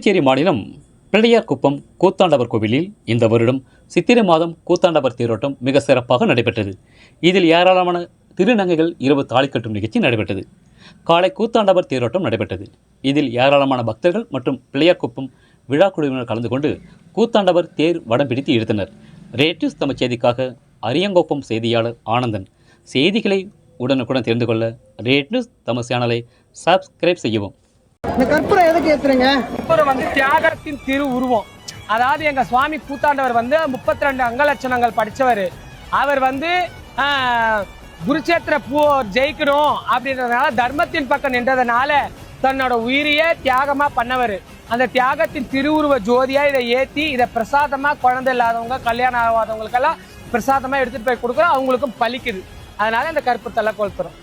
புதுச்சேரி மாநிலம் பிள்ளையார்குப்பம் கூத்தாண்டவர் கோவிலில் இந்த வருடம் சித்திரை மாதம் கூத்தாண்டவர் தேரோட்டம் மிக சிறப்பாக நடைபெற்றது. இதில் ஏராளமான திருநங்கைகள் இரவு தாலி கட்டும் நிகழ்ச்சி நடைபெற்றது. காலை கூத்தாண்டவர் தேரோட்டம் நடைபெற்றது. இதில் ஏராளமான பக்தர்கள் மற்றும் பிள்ளையார்குப்பம் விழா குழுவினர் கலந்து கொண்டு கூத்தாண்டவர் தேர் வடம் பிடித்து இழுத்தனர். ரேட் தமிழ் செய்திக்காக அரியங்கோப்பம் செய்தியாளர் ஆனந்தன். செய்திகளை உடனுக்குடன் தெரிந்து கொள்ள ரேட் நியூஸ் தமிழ் சேனலை சப்ஸ்கிரைப் செய்யவும். இந்த கற்பூரம் எதுக்கு ஏத்துறீங்க? கற்பூரம் தியாகத்தின் திரு உருவம். அதாவது எங்க சுவாமி கூத்தாண்டவர் 32 அங்கலட்சணங்கள் படிச்சவர். அவர் குருச்சேத்திர ஜெயிக்கணும் அப்படின்றதுனால தர்மத்தின் பக்கம் நின்றதுனால தன்னோட உயிரையே தியாகமா பண்ணவர். அந்த தியாகத்தின் திருவுருவ ஜோதியா இதை ஏத்தி இதை பிரசாதமா குழந்தை இல்லாதவங்க கல்யாணம் ஆகாதவங்களுக்கெல்லாம் பிரசாதமா எடுத்துட்டு போய் கொடுக்குறோம். அவங்களுக்கும் பலிக்குது. அதனால இந்த கற்பூரத்தெல்லாம் கொளுத்துறோம்.